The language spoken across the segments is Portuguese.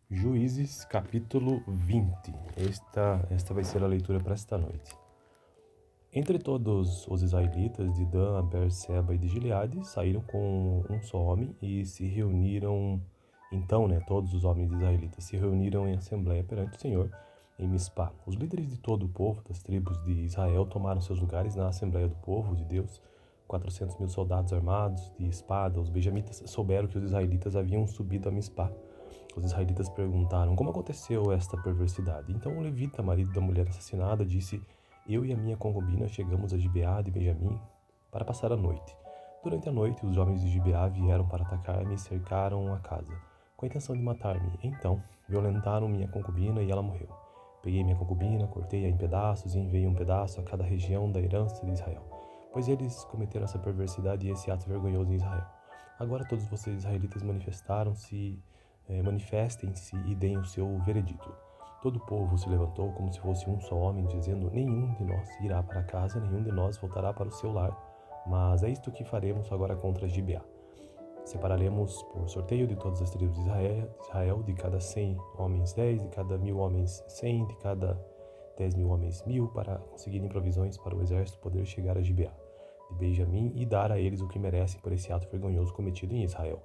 Juízes capítulo 20. Esta vai ser a leitura para esta noite. Entre todos os israelitas de Dan, Beerseba e de Gileade saíram com um só homem e se reuniram. Então, todos os homens israelitas se reuniram em assembleia perante o Senhor em Mispá. Os líderes de todo o povo das tribos de Israel tomaram seus lugares na assembleia do povo de Deus. 400.000 soldados armados de espada. Os benjamitas souberam que os israelitas haviam subido a Mispá. Os israelitas perguntaram: como aconteceu esta perversidade? Então o levita, marido da mulher assassinada, disse: eu e a minha concubina chegamos a Gibeá de Benjamim para passar a noite. Durante a noite, os homens de Gibeá vieram para atacar-me e cercaram a casa, com a intenção de matar-me. Então, violentaram minha concubina e ela morreu. Peguei minha concubina, cortei-a em pedaços e enviei um pedaço a cada região da herança de Israel, pois eles cometeram essa perversidade e esse ato vergonhoso em Israel. Agora todos vocês israelitas manifestem-se e deem o seu veredito. Todo o povo se levantou como se fosse um só homem, dizendo: nenhum de nós irá para casa, nenhum de nós voltará para o seu lar. Mas é isto que faremos agora contra Gibeá. Separaremos por sorteio de todas as tribos de Israel, de cada 100 homens 10, de cada 1.000 homens 100, de cada 10.000 homens 1.000, para conseguirem provisões para o exército poder chegar a Gibeá de Benjamim e dar a eles o que merecem por esse ato vergonhoso cometido em Israel.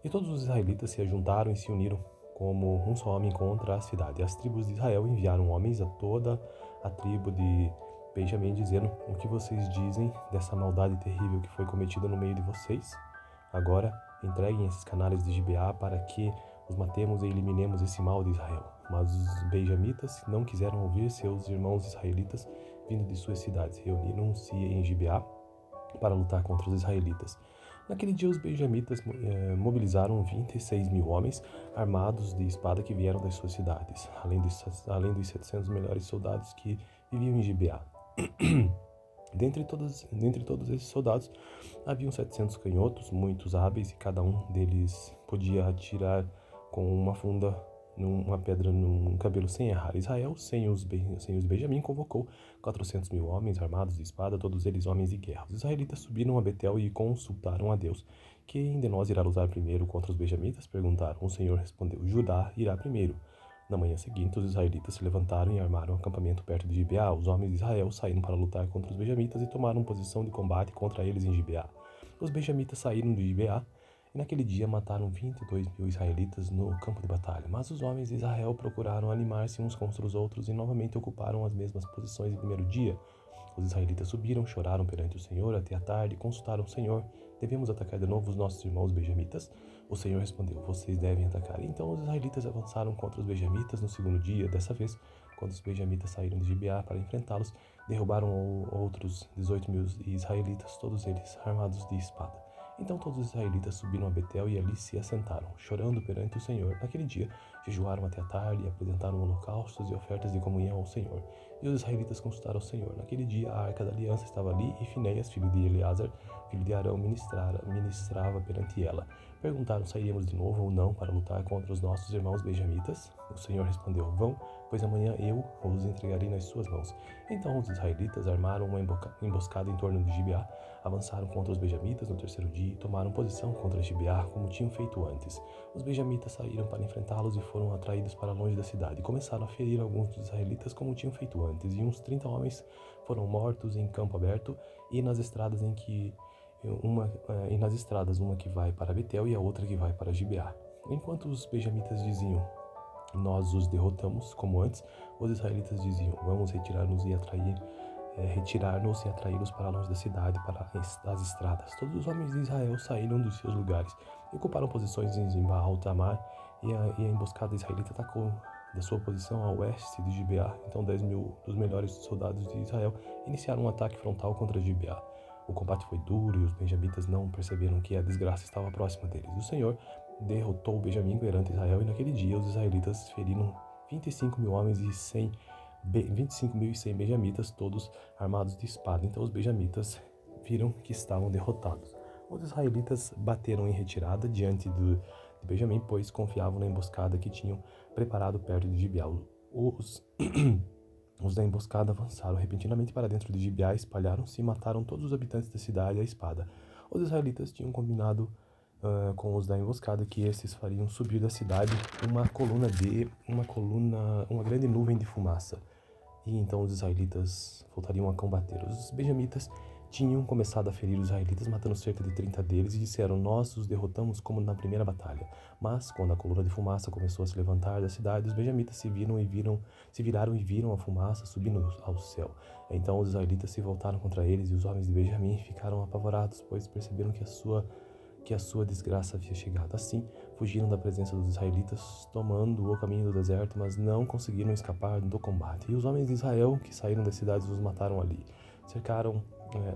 E todos os israelitas se ajuntaram e se uniram como um só homem contra a cidade. E as tribos de Israel enviaram homens a toda a tribo de Benjamim, dizendo: o que vocês dizem dessa maldade terrível que foi cometida no meio de vocês? Agora entreguem esses canalhas de Gibeá para que os matemos e eliminemos esse mal de Israel. Mas os benjamitas não quiseram ouvir seus irmãos israelitas vindo de suas cidades. Reuniram-se em Gibeá para lutar contra os israelitas. Naquele dia, os benjamitas mobilizaram 26.000 homens armados de espada que vieram das suas cidades, além dos 700 melhores soldados que viviam em Gibeá. Dentre todos esses soldados, haviam 700 canhotos, muitos hábeis, e cada um deles podia atirar com uma funda numa pedra num cabelo sem errar. Israel, sem os Benjamim, convocou 400.000 homens armados de espada, todos eles homens de guerra. Os israelitas subiram a Betel e consultaram a Deus. Quem de nós irá lutar primeiro contra os benjamitas? Perguntaram. O Senhor respondeu: Judá irá primeiro. Na manhã seguinte, os israelitas se levantaram e armaram um acampamento perto de Gibeá. Os homens de Israel saíram para lutar contra os benjamitas e tomaram posição de combate contra eles em Gibeá. Os benjamitas saíram de Gibeá e naquele dia mataram 22.000 israelitas no campo de batalha. Mas os homens de Israel procuraram animar-se uns contra os outros e novamente ocuparam as mesmas posições do primeiro dia. Os israelitas subiram, choraram perante o Senhor até a tarde e consultaram o Senhor: devemos atacar de novo os nossos irmãos benjamitas? O Senhor respondeu: vocês devem atacar. Então os israelitas avançaram contra os benjamitas no segundo dia. Dessa vez, quando os benjamitas saíram de Gibeá para enfrentá-los, derrubaram outros 18.000 israelitas, todos eles armados de espada. Então todos os israelitas subiram a Betel e ali se assentaram, chorando perante o Senhor. Naquele dia, jejuaram até a tarde e apresentaram holocaustos e ofertas de comunhão ao Senhor. E os israelitas consultaram o Senhor. Naquele dia, a arca da aliança estava ali e Finéias, filho de Eleazar, filho de Arão, ministrava perante ela. Perguntaram: sairemos de novo ou não para lutar contra os nossos irmãos benjamitas? O Senhor respondeu: vão, pois amanhã eu os entregarei nas suas mãos. Então os israelitas armaram uma emboscada em torno de Gibeá, avançaram contra os benjamitas no terceiro dia e tomaram posição contra Gibeá, como tinham feito antes. Os benjamitas saíram para enfrentá-los e foram atraídos para longe da cidade. Começaram a ferir alguns dos israelitas como tinham feito antes, e uns 30 homens foram mortos em campo aberto e nas estradas uma que vai para Betel e a outra que vai para Gibeá. Enquanto os benjamitas diziam: nós os derrotamos como antes, os israelitas diziam: vamos retirar-nos e atraí-los para longe da cidade, para as estradas. Todos os homens de Israel saíram dos seus lugares e ocuparam posições em Zimbaal, Tamar, e a emboscada israelita atacou da sua posição a oeste de Gibeá. Então 10.000 dos melhores soldados de Israel iniciaram um ataque frontal contra Gibeá. O combate foi duro e os benjamitas não perceberam que a desgraça estava próxima deles. O Senhor derrotou o Benjamim perante Israel, e naquele dia os israelitas feriram 25.000 homens e 25.100 benjamitas, todos armados de espada. Então os benjamitas viram que estavam derrotados. Os israelitas bateram em retirada diante de Benjamim, pois confiavam na emboscada que tinham preparado perto de Gibeá. Os da emboscada avançaram repentinamente para dentro de Gibeá, espalharam-se e mataram todos os habitantes da cidade à espada. Os israelitas tinham combinado com os da emboscada, que estes fariam subir da cidade uma grande nuvem de fumaça. E então os israelitas voltariam a combater. Os benjamitas tinham começado a ferir os israelitas, matando cerca de 30 deles, e disseram: nós os derrotamos como na primeira batalha. Mas, quando a coluna de fumaça começou a se levantar da cidade, os benjamitas se viraram e viram a fumaça subindo ao céu. Então os israelitas se voltaram contra eles, e os homens de Benjamim ficaram apavorados, pois perceberam que a sua desgraça havia chegado. Assim, fugiram da presença dos israelitas, tomando o caminho do deserto, mas não conseguiram escapar do combate. E os homens de Israel, que saíram das cidades, os mataram ali. Cercaram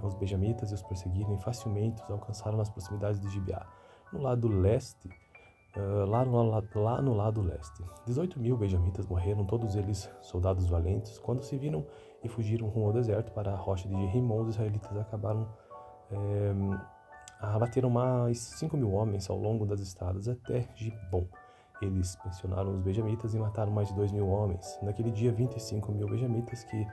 os benjamitas e os perseguiram, e facilmente os alcançaram nas proximidades de Gibeá. No lado leste, lá no lado leste, 18.000 benjamitas morreram, todos eles soldados valentes. Quando se viram e fugiram rumo ao deserto para a rocha de Rimon, os israelitas abateram mais 5.000 homens ao longo das estradas até Gibom. Eles pressionaram os benjamitas e mataram mais de 2.000 homens. Naquele dia, 25.000 benjamitas que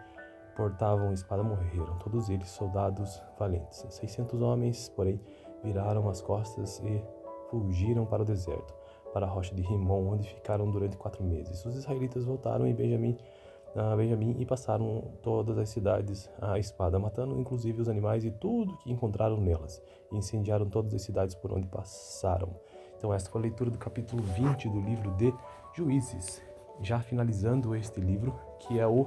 portavam espada morreram, todos eles soldados valentes. 600 homens, porém, viraram as costas e fugiram para o deserto, para a rocha de Rimon, onde ficaram durante 4 meses. Os israelitas voltaram a Benjamim e passaram todas as cidades à espada, matando inclusive os animais e tudo que encontraram nelas, e incendiaram todas as cidades por onde passaram. Então esta foi a leitura do capítulo 20 do livro de Juízes. Já finalizando este livro, que é o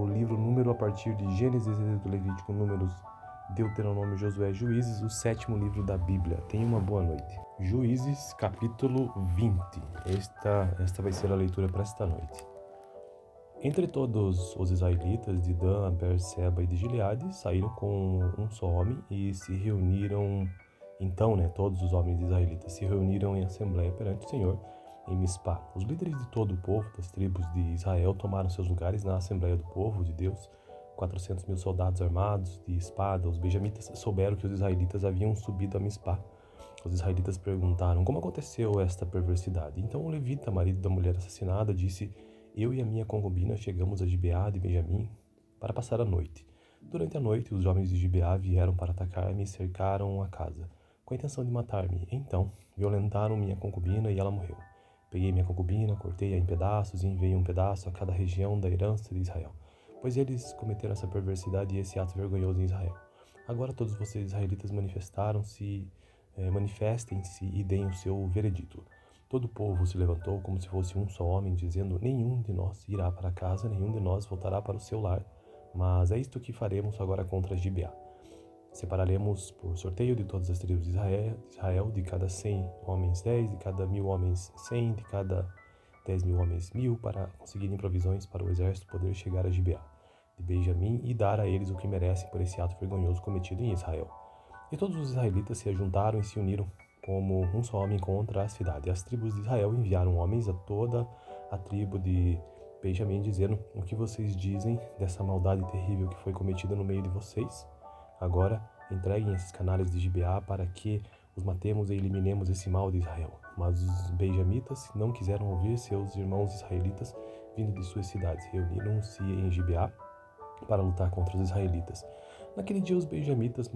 livro número a partir de Gênesis, Êxodo, Levítico, Números, Deuteronômio, Josué, Juízes, o 7º livro da Bíblia. Tenha uma boa noite. Juízes, capítulo 20. Esta vai ser a leitura para esta noite. Entre todos os israelitas de Dan, Beerseba e de Gileade, saíram com um só homem e se reuniram. Então, todos os homens israelitas se reuniram em assembleia perante o Senhor em Mispá. Os líderes de todo o povo das tribos de Israel tomaram seus lugares na assembleia do povo de Deus. 400.000 soldados armados de espada. Os benjamitas souberam que os israelitas haviam subido a Mispá. Os israelitas perguntaram: como aconteceu esta perversidade? Então o levita, marido da mulher assassinada, disse: eu e a minha concubina chegamos a Gibeá de Benjamim para passar a noite. Durante a noite, os homens de Gibeá vieram para atacar-me e cercaram a casa, com a intenção de matar-me. Então, violentaram minha concubina e ela morreu. Peguei minha concubina, cortei-a em pedaços e enviei um pedaço a cada região da herança de Israel, pois eles cometeram essa perversidade e esse ato vergonhoso em Israel. Agora todos vocês israelitas manifestem-se e deem o seu veredito. Todo o povo se levantou como se fosse um só homem, dizendo: nenhum de nós irá para casa, nenhum de nós voltará para o seu lar. Mas é isto que faremos agora contra Gibeá. Separaremos por sorteio de todas as tribos de Israel, de cada 100 homens 10, de cada 1.000 homens 100, de cada 10.000 homens 1.000, para conseguirem provisões para o exército poder chegar a Gibeá de Benjamim e dar a eles o que merecem por esse ato vergonhoso cometido em Israel. E todos os israelitas se ajuntaram e se uniram como um só homem contra a cidade. As tribos de Israel enviaram homens a toda a tribo de Benjamim, dizendo: o que vocês dizem dessa maldade terrível que foi cometida no meio de vocês? Agora entreguem esses canalhas de Gibeá para que os matemos e eliminemos esse mal de Israel. Mas os benjamitas não quiseram ouvir seus irmãos israelitas vindo de suas cidades. Reuniram-se em Gibeá para lutar contra os israelitas. Naquele dia, os benjamitas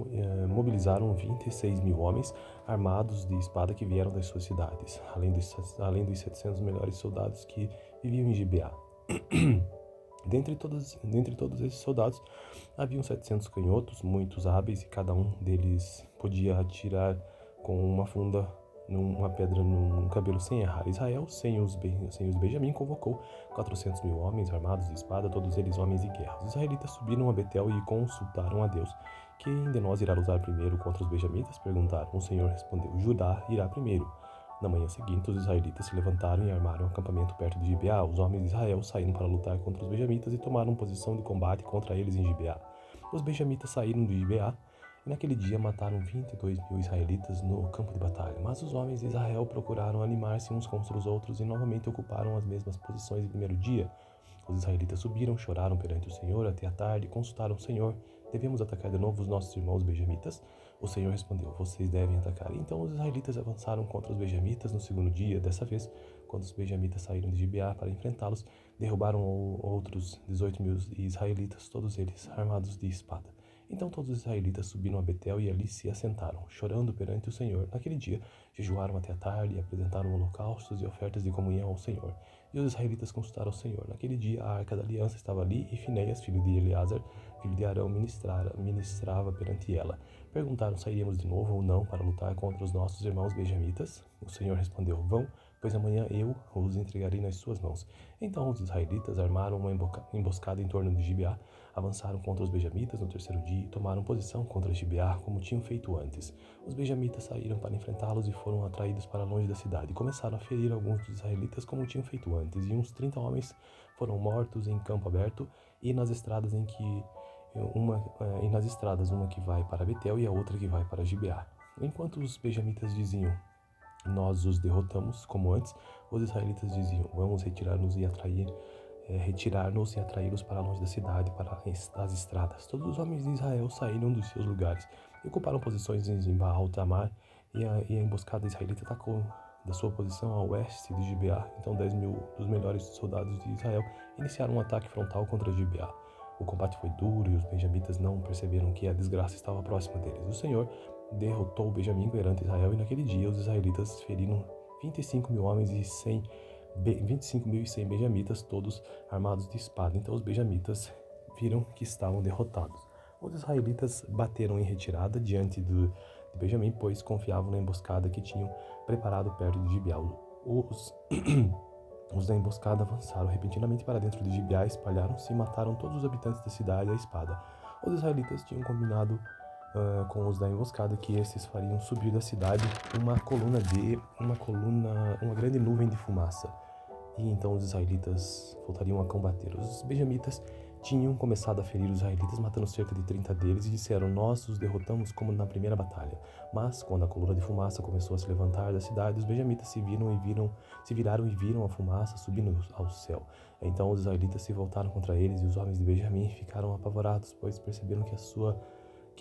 mobilizaram 26.000 homens armados de espada que vieram das suas cidades, além dos 700 melhores soldados que viviam em Gibeá. Dentre todos esses soldados, haviam 700 canhotos, muitos hábeis, e cada um deles podia atirar com uma funda numa pedra num cabelo sem errar. Israel, sem os Benjamim, convocou 400.000 homens armados de espada, todos eles homens de guerra. Os israelitas subiram a Betel e consultaram a Deus. Quem de nós irá lutar primeiro contra os benjamitas? Perguntaram. O Senhor respondeu: Judá irá primeiro. Na manhã seguinte, os israelitas se levantaram e armaram um acampamento perto de Gibeá. Os homens de Israel saíram para lutar contra os benjamitas e tomaram posição de combate contra eles em Gibeá. Os benjamitas saíram de Gibeá e naquele dia mataram 22.000 israelitas no campo de batalha. Mas os homens de Israel procuraram animar-se uns contra os outros e novamente ocuparam as mesmas posições do primeiro dia. Os israelitas subiram, choraram perante o Senhor até a tarde e consultaram o Senhor: devemos atacar de novo os nossos irmãos benjamitas? O Senhor respondeu: vocês devem atacar. Então os israelitas avançaram contra os benjamitas no segundo dia. Dessa vez, quando os benjamitas saíram de Gibeá para enfrentá-los, derrubaram outros 18.000 israelitas, todos eles armados de espada. Então todos os israelitas subiram a Betel e ali se assentaram, chorando perante o Senhor. Naquele dia, jejuaram até a tarde e apresentaram holocaustos e ofertas de comunhão ao Senhor. E os israelitas consultaram ao Senhor. Naquele dia, a arca da aliança estava ali e Finéias, filho de Eleazar, filho de Arão, ministrava perante ela. Perguntaram: sairíamos de novo ou não para lutar contra os nossos irmãos benjamitas? O Senhor respondeu: vão, pois amanhã eu os entregarei nas suas mãos. Então os israelitas armaram uma emboscada em torno de Gibeá, avançaram contra os benjamitas no terceiro dia e tomaram posição contra Gibeá, como tinham feito antes. Os benjamitas saíram para enfrentá-los e foram atraídos para longe da cidade. Começaram a ferir alguns dos israelitas, como tinham feito antes, e uns 30 homens foram mortos em campo aberto e nas estradas uma que vai para Betel e a outra que vai para Gibeá. Enquanto os benjamitas diziam: nós os derrotamos, como antes, os israelitas diziam: vamos retirar-nos e atraí-los para longe da cidade, para as estradas. Todos os homens de Israel saíram dos seus lugares e ocuparam posições em Baal-Tamar, e a emboscada israelita atacou da sua posição a oeste de Gibeá. Então 10.000 dos melhores soldados de Israel iniciaram um ataque frontal contra Gibeá. O combate foi duro e os benjamitas não perceberam que a desgraça estava próxima deles. O Senhor derrotou o Benjamim perante Israel, e naquele dia os israelitas feriram 25.000 homens e 25.100 benjamitas, todos armados de espada. Então os benjamitas viram que estavam derrotados. Os israelitas bateram em retirada diante de Benjamim, pois confiavam na emboscada que tinham preparado perto de Gibeá. Os da emboscada avançaram repentinamente para dentro de Gibeá, espalharam-se e mataram todos os habitantes da cidade à espada. Os israelitas tinham combinado com os da emboscada que estes fariam subir da cidade uma grande nuvem de fumaça. E então os israelitas voltariam a combater. Os benjamitas tinham começado a ferir os israelitas, matando cerca de 30 deles, e disseram: nós os derrotamos como na primeira batalha. Mas quando a coluna de fumaça começou a se levantar da cidade, os benjamitas se viraram e viram a fumaça subindo ao céu. Então os israelitas se voltaram contra eles, e os homens de Benjamim ficaram apavorados, pois perceberam que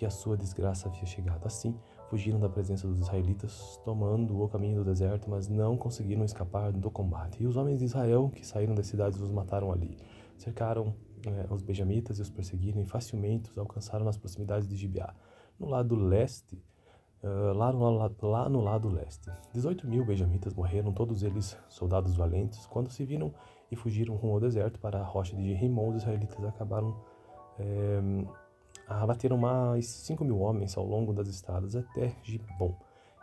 a sua desgraça havia chegado. Assim, fugiram da presença dos israelitas, tomando o caminho do deserto, mas não conseguiram escapar do combate. E os homens de Israel, que saíram das cidades, os mataram ali. Cercaram os benjamitas e os perseguiram, e facilmente os alcançaram nas proximidades de Gibeá. No lado leste, lá no lado leste, 18.000 benjamitas morreram, todos eles soldados valentes. Quando se viram e fugiram rumo ao deserto para a rocha de Rimon, os israelitas abateram mais 5.000 homens ao longo das estradas até Gibom.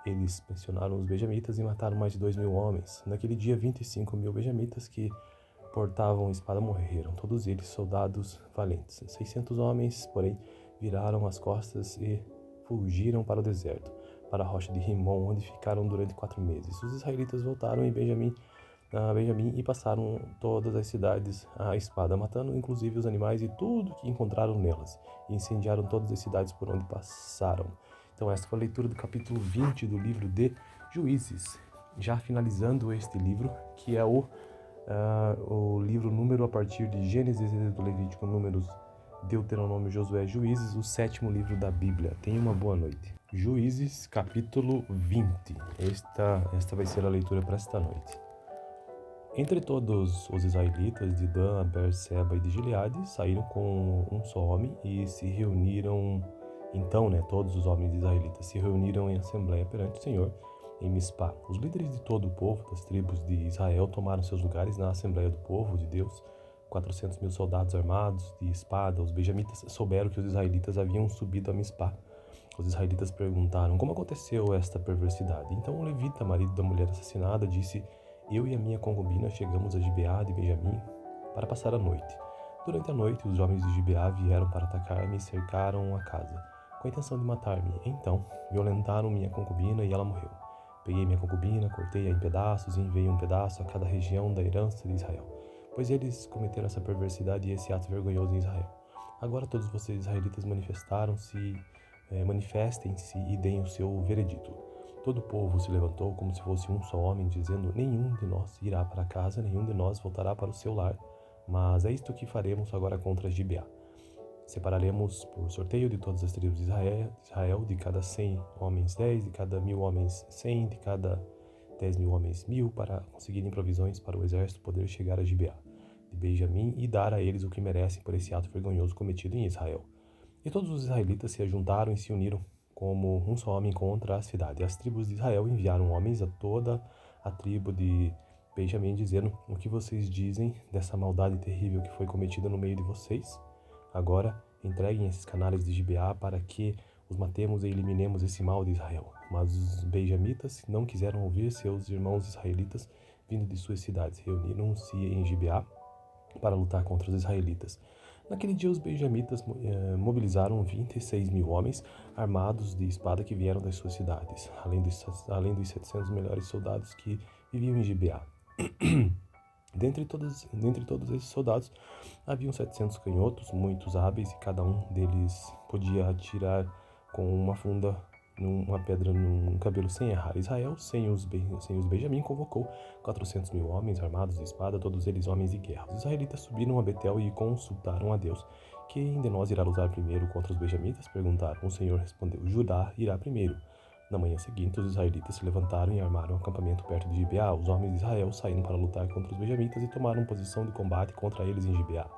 Eles pressionaram os benjamitas e mataram mais de 2.000 homens. Naquele dia, 25.000 benjamitas que portavam espada morreram, todos eles soldados valentes. 600 homens, porém, viraram as costas e fugiram para o deserto, para a rocha de Rimon, onde ficaram durante 4 meses. Os israelitas voltaram a Benjamim e passaram todas as cidades à espada, matando inclusive os animais e tudo que encontraram nelas, e incendiaram todas as cidades por onde passaram. Então esta foi a leitura do capítulo 20 do livro de Juízes. Já finalizando este livro, que é o livro número a partir de Gênesis, do Levítico, Números, Deuteronômio, Josué, Juízes, o 7º livro da Bíblia. Tenha uma boa noite. Juízes, capítulo 20. Esta vai ser a leitura para esta noite. Entre todos os israelitas de Dan, Beerseba e de Gileade, saíram com um só homem e se reuniram. Então, todos os homens israelitas se reuniram em assembleia perante o Senhor em Mispá. Os líderes de todo o povo das tribos de Israel tomaram seus lugares na assembleia do povo de Deus. 400.000 soldados armados de espada. Os benjamitas souberam que os israelitas haviam subido a Mispá. Os israelitas perguntaram: como aconteceu esta perversidade? Então o levita, marido da mulher assassinada, disse: eu e a minha concubina chegamos a Gibeá de Benjamim para passar a noite. Durante a noite, os homens de Gibeá vieram para atacar-me e cercaram a casa, com a intenção de matar-me. Então, violentaram minha concubina e ela morreu. Peguei minha concubina, cortei-a em pedaços e enviei um pedaço a cada região da herança de Israel, pois eles cometeram essa perversidade e esse ato vergonhoso em Israel. Agora todos vocês israelitas manifestem-se e deem o seu veredito. Todo o povo se levantou como se fosse um só homem, dizendo: nenhum de nós irá para casa, nenhum de nós voltará para o seu lar, mas é isto que faremos agora contra Gibeá. Separaremos por sorteio de todas as tribos de Israel, de cada 100 homens 10, de cada 1.000 homens 100, de cada 10.000 homens 1.000, para conseguirem provisões para o exército poder chegar a Gibeá de Benjamim e dar a eles o que merecem por esse ato vergonhoso cometido em Israel. E todos os israelitas se ajuntaram e se uniram como um só homem contra a cidade. As tribos de Israel enviaram homens a toda a tribo de Benjamim, dizendo: o que vocês dizem dessa maldade terrível que foi cometida no meio de vocês? Agora entreguem esses canalhas de Gibeá para que os matemos e eliminemos esse mal de Israel. Mas os benjamitas não quiseram ouvir seus irmãos israelitas vindo de suas cidades. Reuniram-se em Gibeá para lutar contra os israelitas. Naquele dia, os benjamitas mobilizaram 26 mil homens armados de espada que vieram das suas cidades, além dos 700 melhores soldados que viviam em Gibeá. Dentre todos esses soldados, haviam 700 canhotos, muitos hábeis, e cada um deles podia atirar com uma funda uma pedra num cabelo sem errar. Israel, sem os Benjamim, convocou 400 mil homens armados de espada, todos eles homens de guerra. Os israelitas subiram a Betel e consultaram a Deus. Quem de nós irá lutar primeiro contra os benjamitas? Perguntaram. O Senhor respondeu: Judá irá primeiro. Na manhã seguinte, os israelitas se levantaram e armaram um acampamento perto de Gibeá. Os homens de Israel saíram para lutar contra os benjamitas e tomaram posição de combate contra eles em Gibeá.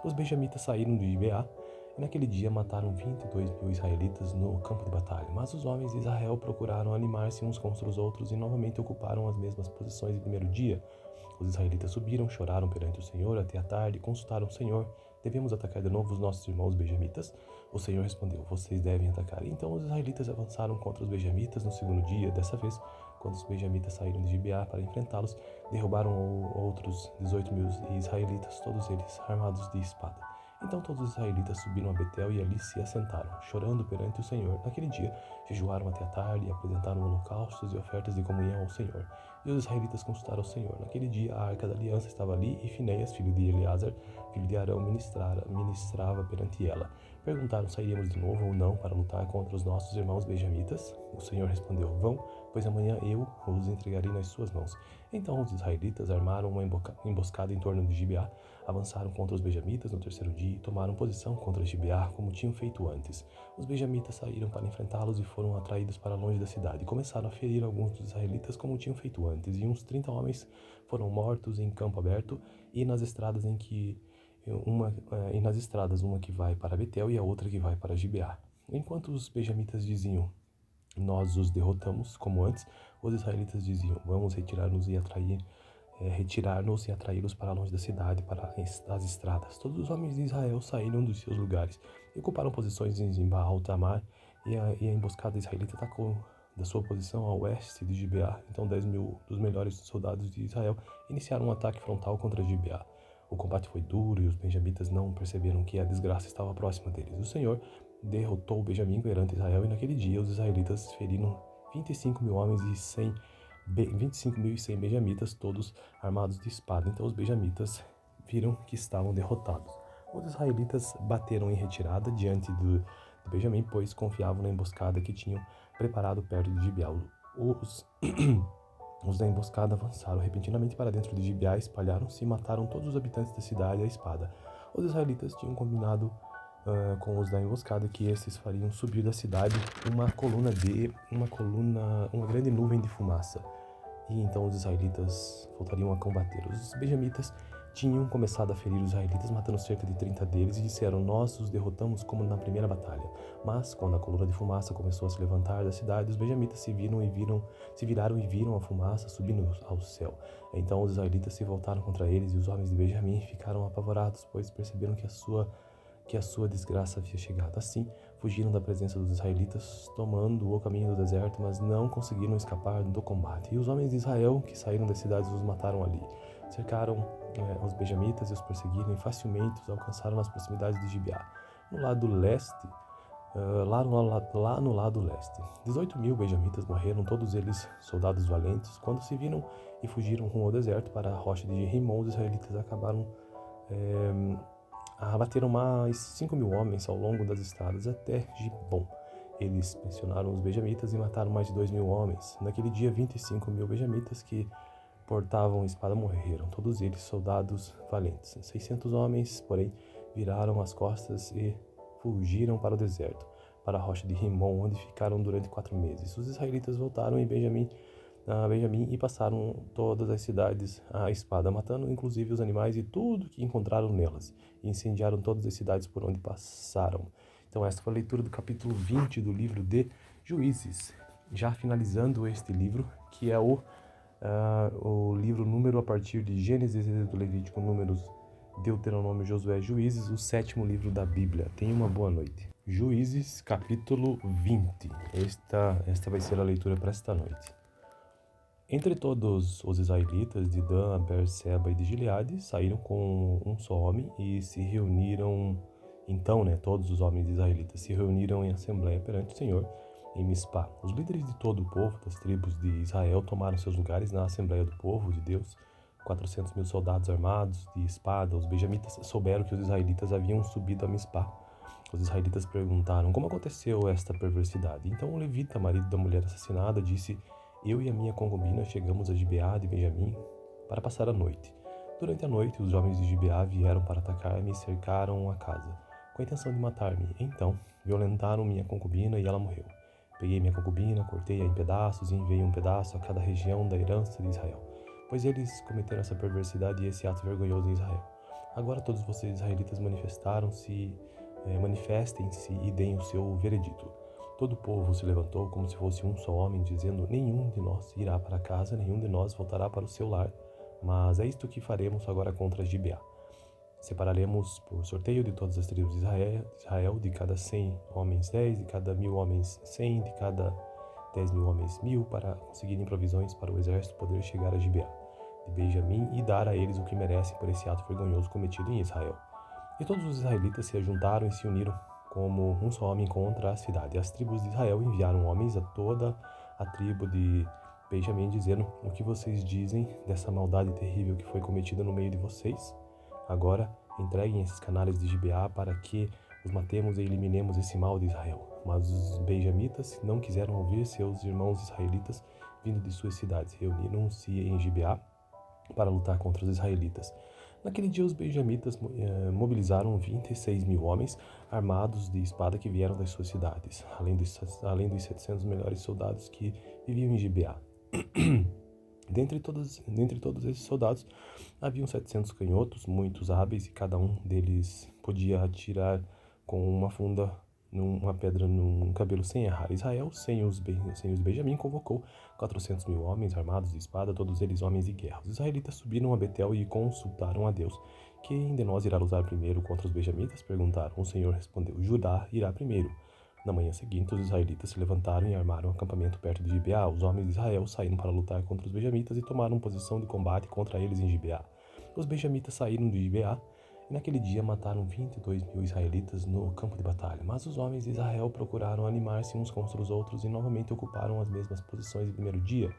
Os benjamitas saíram de Gibeá e naquele dia mataram 22 mil israelitas no campo de batalha. Mas os homens de Israel procuraram animar-se uns contra os outros e novamente ocuparam as mesmas posições do primeiro dia. Os israelitas subiram, choraram perante o Senhor até a tarde e consultaram o Senhor: devemos atacar de novo os nossos irmãos benjamitas? O Senhor respondeu: vocês devem atacar. Então os israelitas avançaram contra os benjamitas no segundo dia. Dessa vez, quando os benjamitas saíram de Gibeá para enfrentá-los, derrubaram outros 18 mil israelitas, todos eles armados de espada. Então todos os israelitas subiram a Betel e ali se assentaram, chorando perante o Senhor. Naquele dia, jejuaram até a tarde e apresentaram holocaustos e ofertas de comunhão ao Senhor. E os israelitas consultaram o Senhor. Naquele dia, a arca da aliança estava ali e Finéias, filho de Eleazar, filho de Arão, ministrava perante ela. Perguntaram: sairíamos de novo ou não para lutar contra os nossos irmãos benjamitas? O Senhor respondeu: vão, pois amanhã eu os entregarei nas suas mãos. Então os israelitas armaram uma emboscada em torno de Gibeá, avançaram contra os benjamitas no terceiro dia e tomaram posição contra Gibeá, como tinham feito antes. Os benjamitas saíram para enfrentá-los e foram atraídos para longe da cidade. Começaram a ferir alguns dos israelitas, como tinham feito antes, e uns 30 homens foram mortos em campo aberto e nas estradas uma que vai para Betel e a outra que vai para Gibeá. Enquanto os benjamitas diziam: nós os derrotamos, como antes, os israelitas diziam: vamos retirar-nos e atraí-los para longe da cidade, para as estradas. Todos os homens de Israel saíram dos seus lugares e ocuparam posições em Baal-Tamar, e a emboscada israelita atacou da sua posição a oeste de Gibeá. Então 10 mil dos melhores soldados de Israel iniciaram um ataque frontal contra Gibeá. O combate foi duro e os benjamitas não perceberam que a desgraça estava próxima deles. O Senhor derrotou Benjamim perante Israel, e naquele dia os israelitas feriram 25 mil homens e 25.100 benjamitas, todos armados de espada. Então os benjamitas viram que estavam derrotados. Os israelitas bateram em retirada diante de Benjamim, pois confiavam na emboscada que tinham preparado perto de Gibeá. Os da emboscada avançaram repentinamente para dentro de Gibeá, espalharam-se e mataram todos os habitantes da cidade à espada. Os israelitas tinham combinado com os da emboscada que esses fariam subir da cidade uma grande nuvem de fumaça. E então os israelitas voltariam a combater. Os benjamitas tinham começado a ferir os israelitas, matando cerca de 30 deles, e disseram: nós os derrotamos como na primeira batalha. Mas quando a coluna de fumaça começou a se levantar da cidade, os benjamitas se viraram e viram a fumaça subindo ao céu. Então os israelitas se voltaram contra eles, e os homens de Benjamim ficaram apavorados, pois perceberam que a sua desgraça havia chegado. Assim, fugiram da presença dos israelitas, tomando o caminho do deserto, mas não conseguiram escapar do combate. E os homens de Israel, que saíram das cidades, os mataram ali. Cercaram os benjamitas e os perseguiram, e facilmente os alcançaram nas proximidades de Gibeá. No lado leste, lá no lado leste, 18 mil benjamitas morreram, todos eles soldados valentes. Quando se viram e fugiram rumo ao deserto para a rocha de Rimon, os israelitas abateram mais 5 mil homens ao longo das estradas até Gibom. Eles pressionaram os benjamitas e mataram mais de 2 mil homens. Naquele dia, 25 mil benjamitas que portavam espada morreram, todos eles soldados valentes. 600 homens, porém, viraram as costas e fugiram para o deserto, para a rocha de Rimon, onde ficaram durante 4 meses. Os israelitas voltaram a Benjamim e passaram todas as cidades à espada, matando inclusive os animais e tudo que encontraram nelas, e incendiaram todas as cidades por onde passaram. Então esta foi a leitura do capítulo 20 do livro de Juízes. Já finalizando este livro, que é o livro número a partir de Gênesis, Êxodo, Levítico, Números, Deuteronômio, Josué, Juízes, o 7º livro da Bíblia. Tenha uma boa noite. Juízes, capítulo 20. Esta vai ser a leitura para esta noite. Entre todos os israelitas de Dan, Beerseba e de Gileade, saíram com um só homem e se reuniram. Então, todos os homens israelitas se reuniram em assembleia perante o Senhor em Mispá. Os líderes de todo o povo das tribos de Israel tomaram seus lugares na assembleia do povo de Deus. 400.000 soldados armados de espada. Os benjamitas souberam que os israelitas haviam subido a Mispá. Os israelitas perguntaram: como aconteceu esta perversidade? Então o levita, marido da mulher assassinada, disse: eu e a minha concubina chegamos a Gibeá de Benjamim para passar a noite. Durante a noite, os homens de Gibeá vieram para atacar-me e cercaram a casa, com a intenção de matar-me. Então, violentaram minha concubina e ela morreu. Peguei minha concubina, cortei-a em pedaços e enviei um pedaço a cada região da herança de Israel, pois eles cometeram essa perversidade e esse ato vergonhoso em Israel. Agora todos vocês israelitas manifestem-se e deem o seu veredito. Todo o povo se levantou como se fosse um só homem, dizendo: nenhum de nós irá para casa, nenhum de nós voltará para o seu lar. Mas é isto que faremos agora contra Gibeá. Separaremos por sorteio de todas as tribos de Israel, de cada 100 homens 10, de cada 1.000 homens 100, de cada 10.000 homens 1.000, para conseguirem provisões para o exército poder chegar a Gibeá de Benjamim e dar a eles o que merecem por esse ato vergonhoso cometido em Israel. E todos os israelitas se ajuntaram e se uniram como um só homem contra a cidade. As tribos de Israel enviaram homens a toda a tribo de Benjamim, dizendo: o que vocês dizem dessa maldade terrível que foi cometida no meio de vocês? Agora entreguem esses canalhas de Gibeá para que os matemos e eliminemos esse mal de Israel. Mas os benjamitas não quiseram ouvir seus irmãos israelitas vindo de suas cidades. Reuniram-se em Gibeá para lutar contra os israelitas. Naquele dia, os benjamitas mobilizaram 26.000 homens armados de espada que vieram das suas cidades, além dos 700 melhores soldados que viviam em Gibeá. Dentre todos esses soldados, haviam 700 canhotos, muitos hábeis, e cada um deles podia atirar com uma funda uma pedra num cabelo sem errar. Israel, sem os Benjamim, convocou 400.000 homens armados de espada, todos eles homens de guerra. Os israelitas subiram a Betel e consultaram a Deus. Quem de nós irá lutar primeiro contra os benjamitas? Perguntaram. O Senhor respondeu: Judá irá primeiro. Na manhã seguinte, os israelitas se levantaram e armaram um acampamento perto de Gibeá. Os homens de Israel saíram para lutar contra os benjamitas e tomaram posição de combate contra eles em Gibeá. Os benjamitas saíram de Gibeá e naquele dia mataram 22.000 israelitas no campo de batalha. Mas os homens de Israel procuraram animar-se uns contra os outros e novamente ocuparam as mesmas posições do primeiro dia.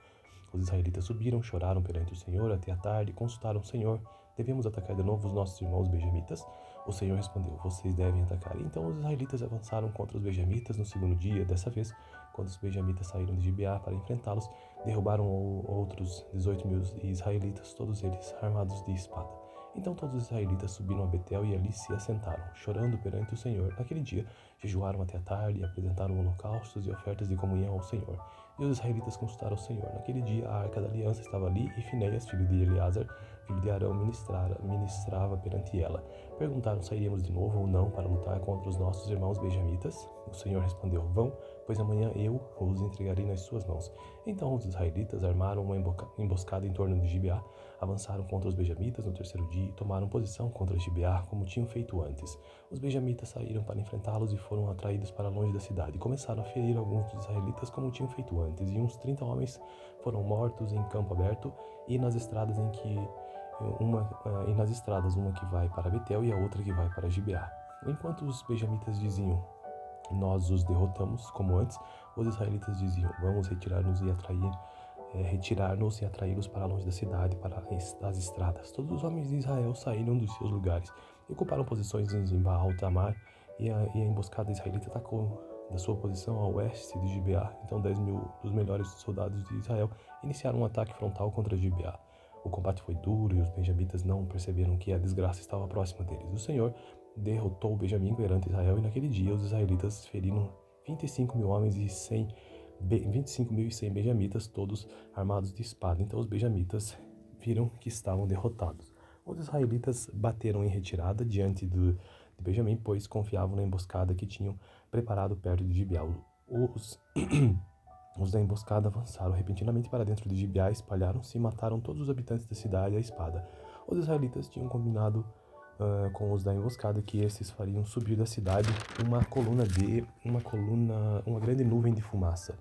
Os israelitas subiram, choraram perante o Senhor até a tarde e consultaram o Senhor: devemos atacar de novo os nossos irmãos benjamitas? O Senhor respondeu: vocês devem atacar. Então os israelitas avançaram contra os benjamitas no segundo dia. Dessa vez, quando os benjamitas saíram de Gibeá para enfrentá-los, derrubaram outros 18.000 israelitas, todos eles armados de espada. Então todos os israelitas subiram a Betel e ali se assentaram, chorando perante o Senhor. Naquele dia, jejuaram até a tarde e apresentaram holocaustos e ofertas de comunhão ao Senhor. E os israelitas consultaram o Senhor. Naquele dia, a arca da aliança estava ali e Finéias, filho de Eleazar, filho de Arão, ministrava perante ela. Perguntaram: sairíamos de novo ou não para lutar contra os nossos irmãos benjamitas? O Senhor respondeu: vão, pois amanhã eu os entregarei nas suas mãos. Então os israelitas armaram uma emboscada em torno de Gibeá, avançaram contra os benjamitas no terceiro dia e tomaram posição contra Gibeá, como tinham feito antes. Os benjamitas saíram para enfrentá-los e foram atraídos para longe da cidade. Começaram a ferir alguns dos israelitas como tinham feito antes, e uns 30 homens foram mortos em campo aberto e nas estradas uma que vai para Betel e a outra que vai para Gibeá. Enquanto os benjamitas diziam: nós os derrotamos como antes, os israelitas diziam: vamos retirar-nos e atraí-los para longe da cidade, para as estradas. Todos os homens de Israel saíram dos seus lugares e ocuparam posições em Baal-Tamar, e a emboscada israelita atacou da sua posição a oeste de Gibeá. Então 10.000 dos melhores soldados de Israel iniciaram um ataque frontal contra Gibeá. O combate foi duro e os benjamitas não perceberam que a desgraça estava próxima deles. O Senhor derrotou o Benjamim perante Israel, e naquele dia os israelitas feriram 25.000 homens e 25.100 benjamitas, todos armados de espada. Então os benjamitas viram que estavam derrotados. Os israelitas bateram em retirada diante de Benjamim, pois confiavam na emboscada que tinham preparado perto de Gibeá. Os, os da emboscada avançaram repentinamente para dentro de Gibeá, espalharam-se e mataram todos os habitantes da cidade à espada. Os israelitas tinham combinado com os da emboscada que esses fariam subir da cidade uma grande nuvem de fumaça.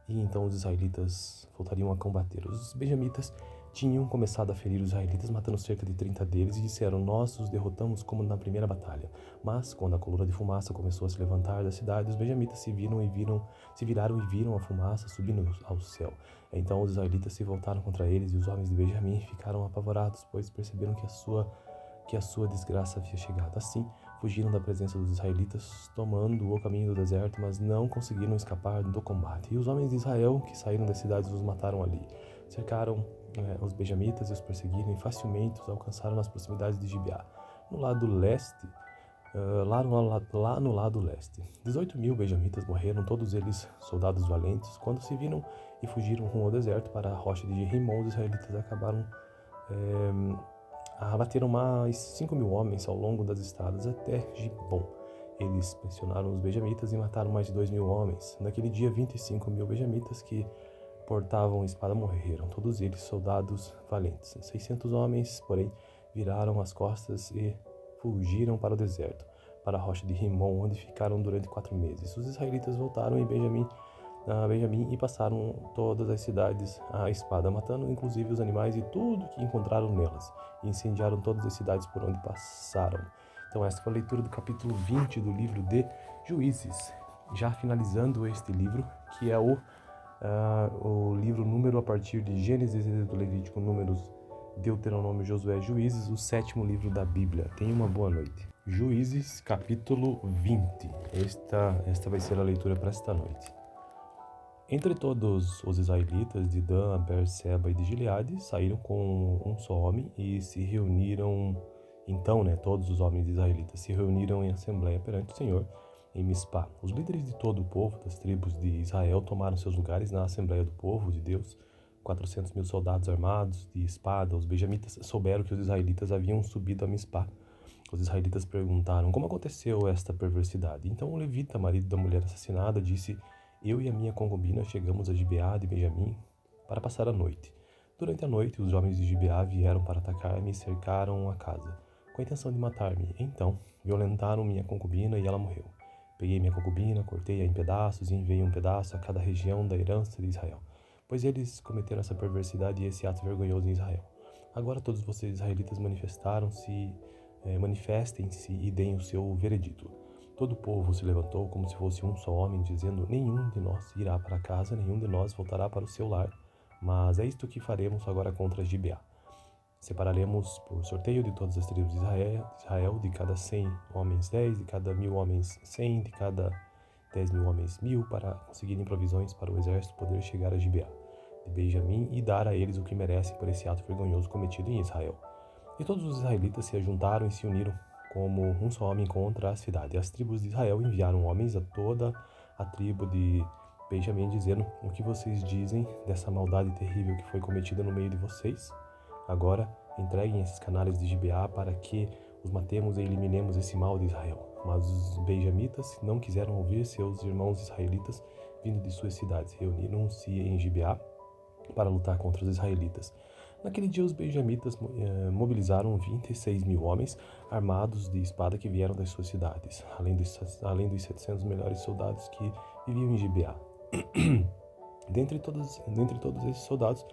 E então os israelitas voltariam a combater. Os benjamitas tinham começado a ferir os israelitas, matando cerca de 30 deles, e disseram: nós os derrotamos como na primeira batalha. Mas, quando a coluna de fumaça começou a se levantar da cidade, os benjamitas se viraram e viram a fumaça subindo ao céu. Então os israelitas se voltaram contra eles, e os homens de Benjamim ficaram apavorados, pois perceberam que a sua desgraça havia chegado. Assim, fugiram da presença dos israelitas, tomando o caminho do deserto, mas não conseguiram escapar do combate. E os homens de Israel, que saíram das cidades, os mataram ali. Cercaram os benjamitas e os perseguiram, e facilmente os alcançaram nas proximidades de Gibeá. No lado leste, lá no lado leste, 18.000 benjamitas morreram, todos eles soldados valentes. Quando se viram e fugiram rumo ao deserto para a rocha de Rimon, os israelitas acabaram abateram mais 5.000 homens ao longo das estradas até Gibom. Eles pressionaram os benjamitas e mataram mais de 2.000 homens. Naquele dia, 25.000 benjamitas que portavam espada morreram, todos eles soldados valentes. 600 homens, porém, viraram as costas e fugiram para o deserto, para a rocha de Rimon, onde ficaram durante 4 meses. Os israelitas voltaram em Benjamim e passaram todas as cidades à espada, matando inclusive os animais e tudo que encontraram nelas, e incendiaram todas as cidades por onde passaram. Então esta foi a leitura do capítulo 20 do livro de Juízes. Já finalizando este livro, que é o livro número a partir de Gênesis, Êxodo, Levítico, Números, Deuteronômio, Josué, Juízes, o 7º livro da Bíblia. Tenha uma boa noite. Juízes, capítulo 20. Esta vai ser a leitura para esta noite. Entre todos os israelitas de Dan, Beerseba e de Gileade, saíram com um só homem e se reuniram. Então, todos os homens israelitas se reuniram em assembleia perante o Senhor em Mispá. Os líderes de todo o povo das tribos de Israel tomaram seus lugares na assembleia do povo de Deus. 400.000 soldados armados de espada. Os benjamitas souberam que os israelitas haviam subido a Mispá. Os israelitas perguntaram: como aconteceu esta perversidade? Então o levita, marido da mulher assassinada, disse: eu e a minha concubina chegamos a Gibeá de Benjamim para passar a noite. Durante a noite, os homens de Gibeá vieram para atacar-me e cercaram a casa, com a intenção de matar-me. Então, violentaram minha concubina e ela morreu. Peguei minha concubina, cortei-a em pedaços e enviei um pedaço a cada região da herança de Israel, pois eles cometeram essa perversidade e esse ato vergonhoso em Israel. Agora todos vocês israelitas manifestem-se e deem o seu veredito. Todo o povo se levantou como se fosse um só homem, dizendo: nenhum de nós irá para casa, nenhum de nós voltará para o seu lar. Mas é isto que faremos agora contra Gibeá. Separaremos por sorteio de todas as tribos de Israel, de cada 100 homens 10, de cada 1.000 homens 100, de cada 10.000 homens 1.000, para conseguirem provisões para o exército poder chegar a Gibeá de Benjamim e dar a eles o que merecem por esse ato vergonhoso cometido em Israel. E todos os israelitas se ajuntaram e se uniram como um só homem contra a cidade. As tribos de Israel enviaram homens a toda a tribo de Benjamim, dizendo: o que vocês dizem dessa maldade terrível que foi cometida no meio de vocês? Agora entreguem esses canalhas de Gibeá para que os matemos e eliminemos esse mal de Israel. Mas os benjamitas não quiseram ouvir seus irmãos israelitas vindo de suas cidades. Reuniram-se em Gibeá para lutar contra os israelitas. Naquele dia, os benjamitas mobilizaram 26.000 homens armados de espada que vieram das suas cidades, além dos 700 melhores soldados que viviam em Gibeá. Dentre todos esses soldados,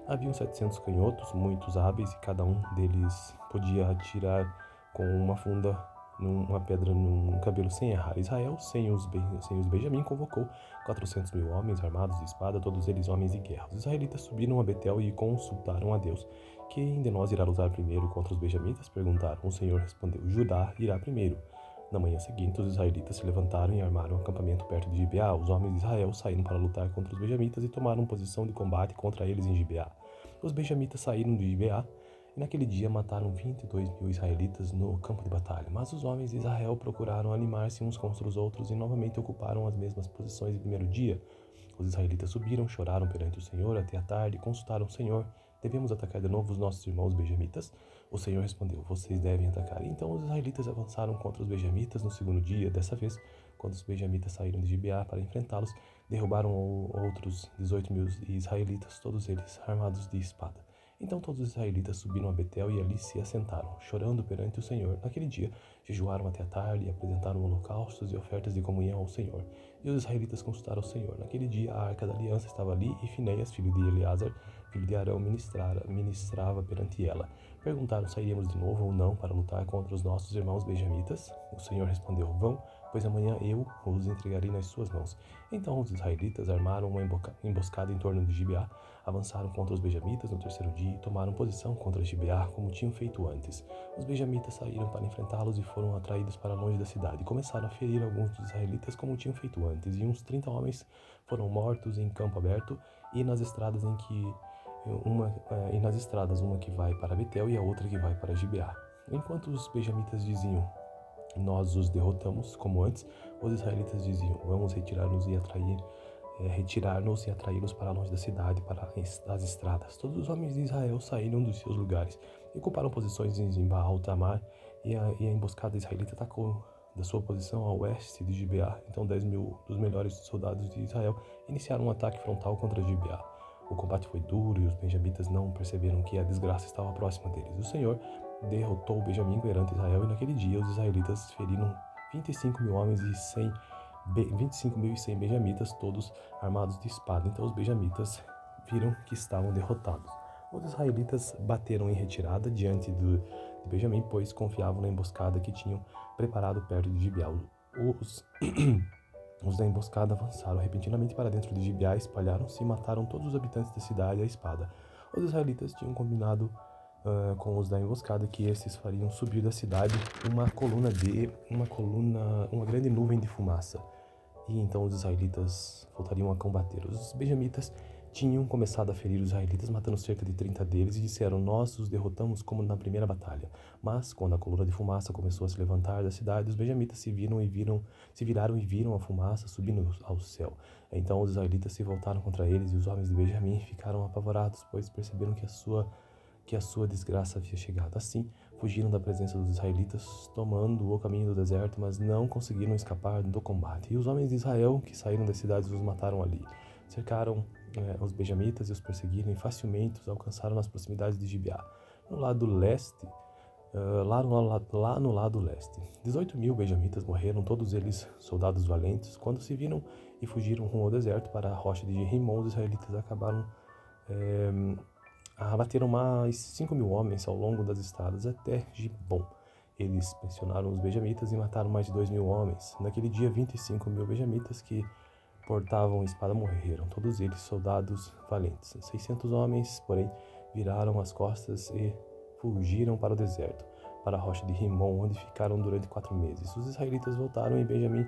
haviam 700 canhotos, muitos hábeis, e cada um deles podia atirar com uma funda uma pedra num cabelo sem errar. Israel, sem os Benjamim, convocou 400.000 homens armados de espada, todos eles homens de guerra. Os israelitas subiram a Betel e consultaram a Deus. Quem de nós irá lutar primeiro contra os benjamitas? Perguntaram. O Senhor respondeu: Judá irá primeiro. Na manhã seguinte, os israelitas se levantaram e armaram um acampamento perto de Gibeá. Os homens de Israel saíram para lutar contra os benjamitas e tomaram posição de combate contra eles em Gibeá. Os benjamitas saíram de Gibeá e naquele dia mataram 22.000 israelitas no campo de batalha. Mas os homens de Israel procuraram animar-se uns contra os outros e novamente ocuparam as mesmas posições do primeiro dia. Os israelitas subiram, choraram perante o Senhor até a tarde e consultaram o Senhor: devemos atacar de novo os nossos irmãos benjamitas? O Senhor respondeu: vocês devem atacar. Então os israelitas avançaram contra os benjamitas no segundo dia. Dessa vez, quando os benjamitas saíram de Gibeá para enfrentá-los, derrubaram outros 18.000 israelitas, todos eles armados de espada. Então todos os israelitas subiram a Betel e ali se assentaram, chorando perante o Senhor. Naquele dia, jejuaram até a tarde e apresentaram holocaustos e ofertas de comunhão ao Senhor. E os israelitas consultaram o Senhor. Naquele dia, a arca da aliança estava ali e Finéias, filho de Eleazar, filho de Arão, ministrava perante ela. Perguntaram: sairíamos de novo ou não para lutar contra os nossos irmãos benjamitas? O Senhor respondeu: vão, pois amanhã eu os entregarei nas suas mãos. Então os israelitas armaram uma emboscada em torno de Gibeá, avançaram contra os benjamitas no terceiro dia e tomaram posição contra Gibeá, como tinham feito antes. Os benjamitas saíram para enfrentá-los e foram atraídos para longe da cidade. Começaram a ferir alguns dos israelitas, como tinham feito antes, e uns 30 homens foram mortos em campo aberto e nas estradas uma que vai para Betel e a outra que vai para Gibeá. Enquanto os benjamitas diziam: nós os derrotamos, como antes, os israelitas diziam: vamos retirar-nos e atraí-los para longe da cidade, para as estradas. Todos os homens de Israel saíram dos seus lugares e ocuparam posições em Baal-Tamar, e a emboscada israelita atacou da sua posição a oeste de Gibeá. Então 10.000 dos melhores soldados de Israel iniciaram um ataque frontal contra Gibeá. O combate foi duro e os benjamitas não perceberam que a desgraça estava próxima deles. O Senhor derrotou o Benjamim perante Israel, e naquele dia os israelitas feriram 25.000 homens e 25.100 benjamitas, todos armados de espada. Então os benjamitas viram que estavam derrotados. Os israelitas bateram em retirada diante de Benjamim, pois confiavam na emboscada que tinham preparado perto de Gibeá. Os da emboscada avançaram repentinamente para dentro de Gibeá, espalharam-se e mataram todos os habitantes da cidade à espada. Os israelitas tinham combinado com os da emboscada que estes fariam subir da cidade uma grande nuvem de fumaça. E então os israelitas voltariam a combater. Os benjamitas tinham começado a ferir os israelitas, matando cerca de 30 deles, e disseram: nós os derrotamos como na primeira batalha. Mas quando a coluna de fumaça começou a se levantar da cidade, os benjamitas se viraram e viram a fumaça subindo ao céu. Então os israelitas se voltaram contra eles, e os homens de Benjamim ficaram apavorados, pois perceberam que a sua desgraça havia chegado. Assim, fugiram da presença dos israelitas, tomando o caminho do deserto, mas não conseguiram escapar do combate. E os homens de Israel, que saíram das cidades, os mataram ali. Cercaram os benjamitas e os perseguiram, e facilmente os alcançaram nas proximidades de Gibeá. No lado leste, lá no lado leste, 18.000 benjamitas morreram, todos eles soldados valentes. Quando se viram e fugiram rumo ao deserto para a rocha de Rimon, os israelitas abateram mais 5.000 homens ao longo das estradas até Gibom. Eles pressionaram os benjamitas e mataram mais de 2.000 homens. Naquele dia, 25.000 benjamitas que portavam espada morreram, todos eles soldados valentes. 600 homens, porém, viraram as costas e fugiram para o deserto, para a rocha de Rimon, onde ficaram durante 4 meses. Os israelitas voltaram a Benjamim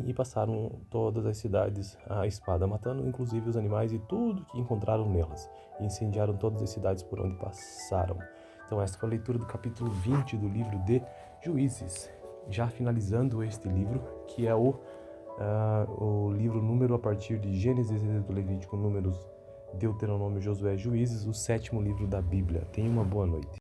e passaram todas as cidades à espada, matando inclusive os animais e tudo que encontraram nelas, e incendiaram todas as cidades por onde passaram. Então esta foi a leitura do capítulo 20 do livro de Juízes. Já finalizando este livro, que é o livro número a partir de Gênesis, Êxodo, Levítico, Números, Deuteronômio, Josué, Juízes, o 7º livro da Bíblia. Tenha uma boa noite.